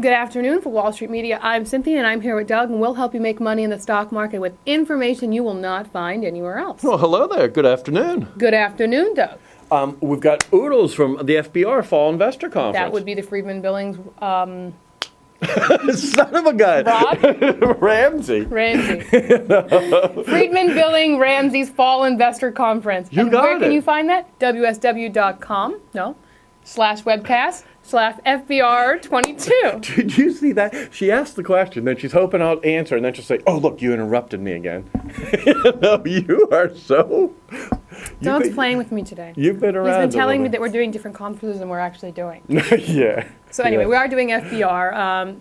Good afternoon for Wall Street Media. I'm Cynthia and I'm here with Doug, and we'll help you make money in the stock market with information you will not find anywhere else. Well, hello there. Good afternoon. Good afternoon, Doug. We've got oodles from the FBR Fall Investor Conference. That would be the Friedman Billings Son of a gun. Rod? Ramsey. Friedman Billing Ramsey's Fall Investor Conference. You and got where it. can you find that? wsw.com/webcast/FBR22. Did you see that? She asked the question, then she's hoping I'll answer, and then she'll say, "Oh, look, you interrupted me again." No, you are so... Doug's playing with me today. You've been around. He's been telling me that we're doing different conferences than we're actually doing. Yeah. So anyway, Yeah. we are doing FBR.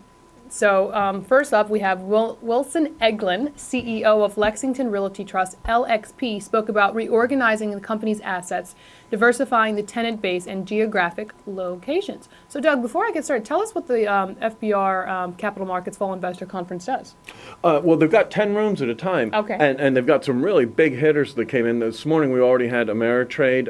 First up, we have Wilson Eglin, CEO of Lexington Realty Trust, LXP, spoke about reorganizing the company's assets, diversifying the tenant base, and geographic locations. So Doug, before I get started, tell us what the FBR Capital Markets Fall Investor Conference does. Well, they've got 10 rooms at a time. Okay. And they've got some really big hitters that came in. This morning we already had Ameritrade.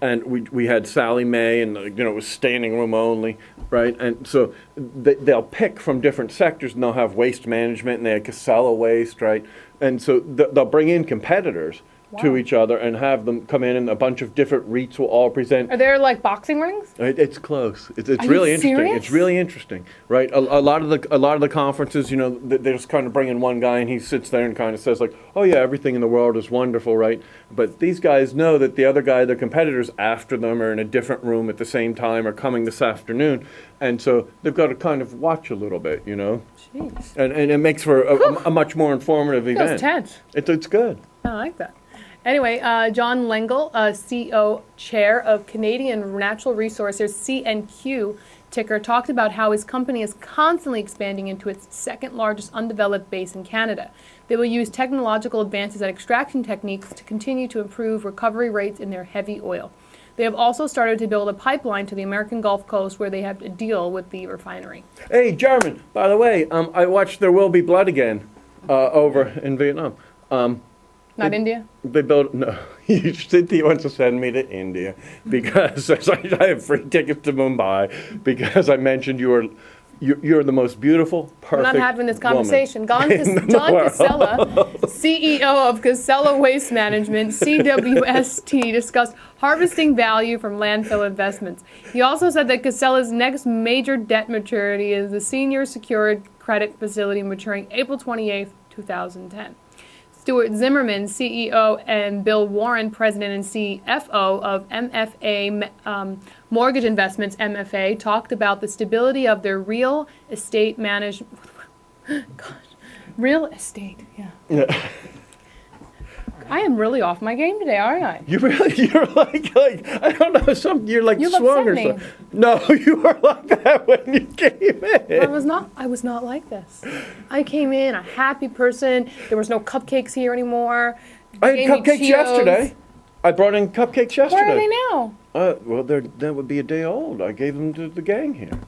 And we had Sally Mae, and it was standing room only, right? And so they'll pick from different sectors, and they'll have waste management, and they have Casella Waste, right? And so they'll bring in competitors to each other and have them come in, and a bunch of different REITs will all present. Are there like boxing rings? It's close. It's Are really you interesting. serious? It's really interesting, right? A lot of the conferences, they just kind of bring in one guy, and he sits there and kind of says like, "Oh yeah, everything in the world is wonderful," right? But these guys know that the other guy, their competitors after them, are in a different room at the same time, or coming this afternoon, and so they've got to kind of watch a little bit, Jeez. And it makes for a much more informative event. Feels tense. It's good. I like that. Anyway, John Lengel, CEO chair of Canadian Natural Resources, CNQ ticker, talked about how his company is constantly expanding into its second largest undeveloped base in Canada. They will use technological advances at extraction techniques to continue to improve recovery rates in their heavy oil. They have also started to build a pipeline to the American Gulf Coast where they have to deal with the refinery. Hey, German, by the way, I watched There Will Be Blood again over in Vietnam. Not India? They built, no, Cynthia wants to send me to India because I have free tickets to Mumbai because I mentioned you're the most beautiful, perfect We're not having this conversation. John world. Casella, CEO of Casella Waste Management, CWST, discussed harvesting value from landfill investments. He also said that Casella's next major debt maturity is the senior secured credit facility maturing April 28, 2010. Stuart Zimmerman, CEO, and Bill Warren, President and CFO of MFA Mortgage Investments, MFA, talked about the stability of their real estate management. Real estate, yeah. I am really off my game today, aren't I? You're like I don't know, you're like You've swung or upset me. something. No, you were like that when you came in. I was not like this. I came in a happy person. There was no cupcakes here anymore. I had Gave me cupcakes Cheetos. yesterday. I brought in cupcakes yesterday. Where are they now? Well, that would be a day old. I gave them to the gang here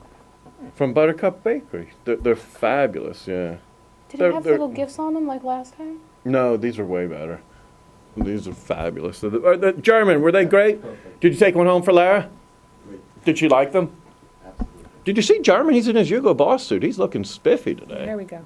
from Buttercup Bakery. They're fabulous, yeah. Did it have little gifts on them like last time? No, these are way better. These are fabulous. The German, were they great? Did you take one home for Lara? Did she like them? Absolutely. Did you see German? He's in his Hugo Boss suit. He's looking spiffy today. There we go.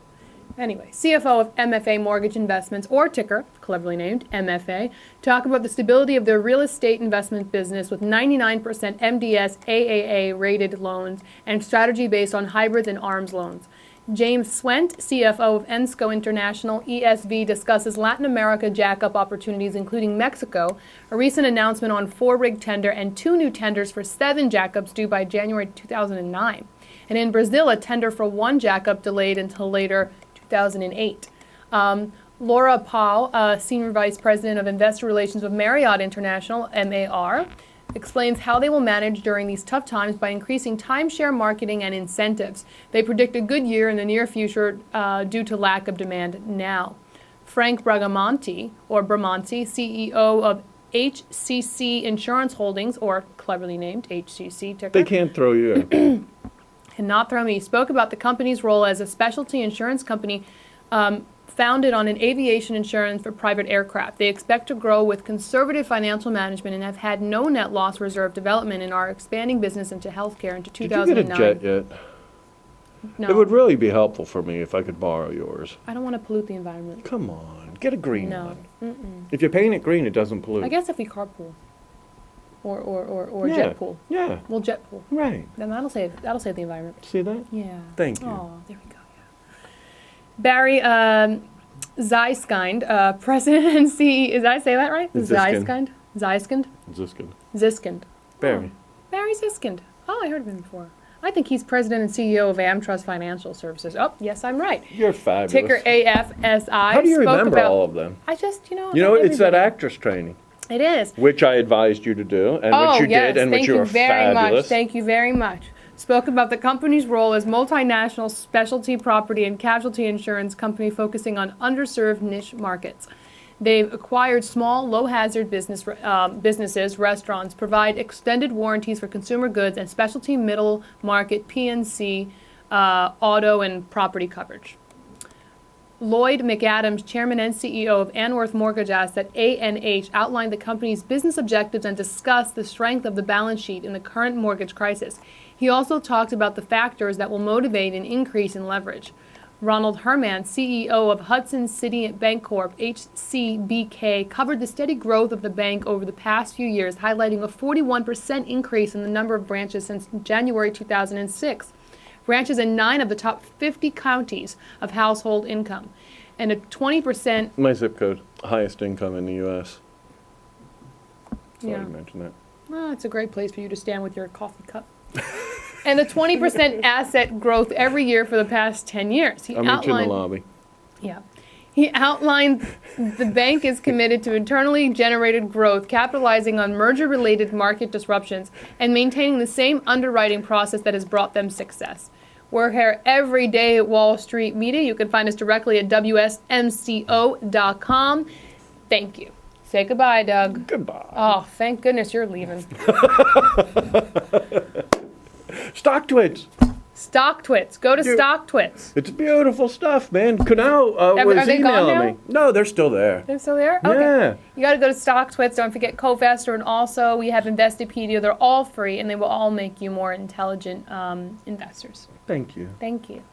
Anyway, CFO of MFA Mortgage Investments, or ticker, cleverly named MFA, talk about the stability of their real estate investment business with 99% MDS AAA rated loans and strategy based on hybrids and ARMS loans. James Swent, CFO of Ensco International, ESV, discusses Latin America jackup opportunities, including Mexico, a recent announcement on 4-rig tender, and 2 new tenders for 7 jackups due by January 2009. And in Brazil, a tender for 1 jackup delayed until later 2008. Laura Pau, Senior Vice President of Investor Relations with Marriott International, MAR, explains how they will manage during these tough times by increasing timeshare marketing and incentives. They predict a good year in the near future due to lack of demand now. Frank Bramonti, CEO of HCC Insurance Holdings, or cleverly named HCC ticker. They can't throw you out. Cannot throw me. He spoke about the company's role as a specialty insurance company founded on an aviation insurance for private aircraft. They expect to grow with conservative financial management and have had no net loss reserve development and are expanding business into healthcare into 2009. Did you get a jet yet? No. It would really be helpful for me if I could borrow yours. I don't want to pollute the environment. Come on, get a green No. one. If you paint it green, it doesn't pollute. I guess if we carpool. Or Yeah. jet pool. Yeah, We'll jet pool. right. Then that'll save the environment. See that? Yeah. Thank you. Oh, there we go. Yeah. Barry Zeiskind, President and CEO. Did I say that right? Ziskind. Zeiskind. Ziskind. Barry. Oh, Barry Ziskind. Oh, I heard of him before. I think he's President and CEO of AmTrust Financial Services. Oh, yes, I'm right. You're fabulous. Ticker AFSI. How do you remember all of them? I just, You know, it's that actress training. It is. Which I advised you to do, and which you did, and which you were fabulous. Thank you very much. Spoke about the company's role as multinational specialty property and casualty insurance company focusing on underserved niche markets. They've acquired small, low-hazard businesses, restaurants, provide extended warranties for consumer goods, and specialty middle market P&C auto and property coverage. Lloyd McAdams, Chairman and CEO of Anworth Mortgage Asset, ANH, outlined the company's business objectives and discussed the strength of the balance sheet in the current mortgage crisis. He also talked about the factors that will motivate an increase in leverage. Ronald Herman, CEO of Hudson City Bancorp, HCBK, covered the steady growth of the bank over the past few years, highlighting a 41% increase in the number of branches since January 2006. Branches in 9 of the top 50 counties of household income, and a 20%. My zip code, highest income in the U.S. Sorry Yeah. to mention that. Oh, it's a great place for you to stand with your coffee cup. And a 20% asset growth every year for the past 10 years. I'll meet you in the lobby. Yeah. He outlined the bank is committed to internally generated growth, capitalizing on merger-related market disruptions, and maintaining the same underwriting process that has brought them success. We're here every day at Wall Street Media. You can find us directly at WSMCO.com. Thank you. Say goodbye, Doug. Goodbye. Oh, thank goodness you're leaving. StockTwits. StockTwits. Go to StockTwits. It's beautiful stuff, man. Kunal was are they gone emailing now? me. No, they're still there. They're still there? Okay. Yeah. You got to go to StockTwits. Don't forget Covestor, and also we have Investopedia. They're all free, and they will all make you more intelligent investors. Thank you. Thank you.